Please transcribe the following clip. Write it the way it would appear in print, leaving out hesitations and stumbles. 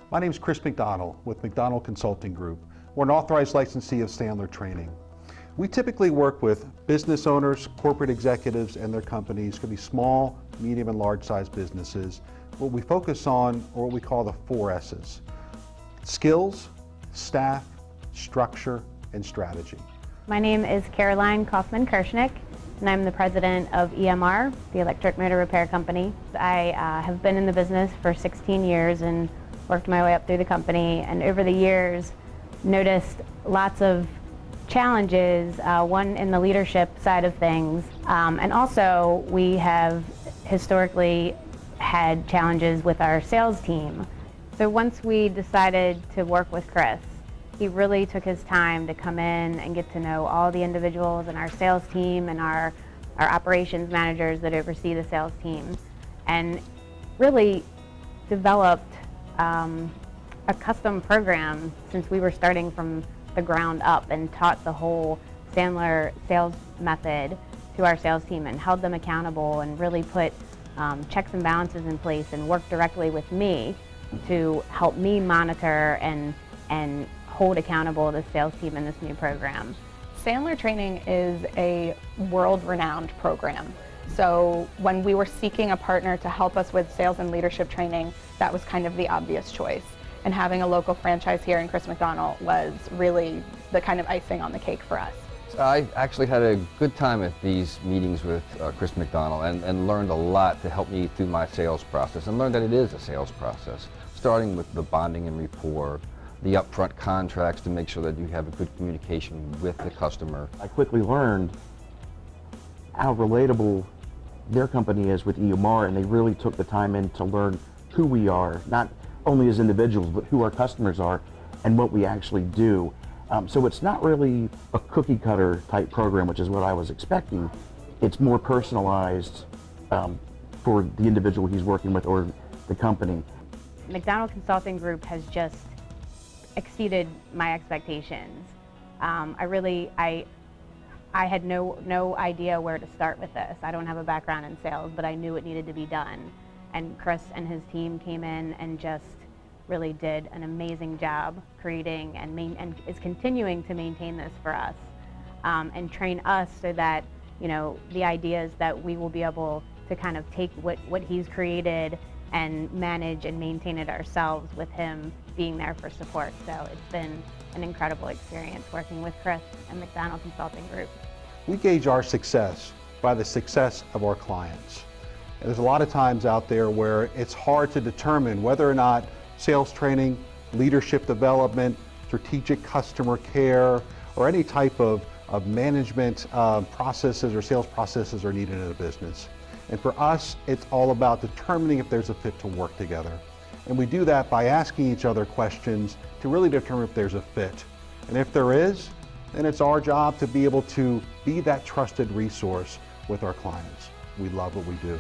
My name is Chris McDonell with McDonell Consulting Group. We're an authorized licensee of Sandler Training. We typically work with business owners, corporate executives, and their companies. It could be small, medium, and large-sized businesses. What we focus on are what we call the 4 S's: skills, staff, structure, and strategy. My name is Caroline Kaufman-Kirschnick, and I'm the president of EMR, the electric motor repair company. I have been in the business for 16 years and worked my way up through the company, and over the years noticed lots of challenges, one in the leadership side of things, and also we have historically had challenges with our sales team. So once we decided to work with Chris, he really took his time to come in and get to know all the individuals in our sales team and our operations managers that oversee the sales team, and really developed a custom program since we were starting from the ground up, and taught the whole Sandler sales method to our sales team and held them accountable and really put checks and balances in place and worked directly with me to help me monitor and hold accountable the sales team in this new program. Sandler Training is a world-renowned program. So when we were seeking a partner to help us with sales and leadership training, that was kind of the obvious choice. And having a local franchise here in Chris McDonell was really the kind of icing on the cake for us. I actually had a good time at these meetings with Chris McDonell and learned a lot to help me through my sales process, and learned that it is a sales process, starting with the bonding and rapport, the upfront contracts to make sure that you have a good communication with the customer. I quickly learned how relatable their company is with EMR, and they really took the time in to learn who we are, not only as individuals, but who our customers are and what we actually do. So it's not really a cookie cutter type program, which is what I was expecting. It's more personalized for the individual he's working with or the company. McDonell Consulting Group has just exceeded my expectations. I had no idea where to start with this. I don't have a background in sales, but I knew it needed to be done. And Chris and his team came in and just really did an amazing job creating and is continuing to maintain this for us, and train us so that, you know, the ideas that we will be able to kind of take what he's created and manage and maintain it ourselves, with him being there for support. So it's been an incredible experience working with Chris and McDonell Consulting Group. We gauge our success by the success of our clients. And there's a lot of times out there where it's hard to determine whether or not sales training, leadership development, strategic customer care, or any type of management processes or sales processes are needed in a business. And for us, it's all about determining if there's a fit to work together. And we do that by asking each other questions to really determine if there's a fit. And if there is, then it's our job to be able to be that trusted resource with our clients. We love what we do.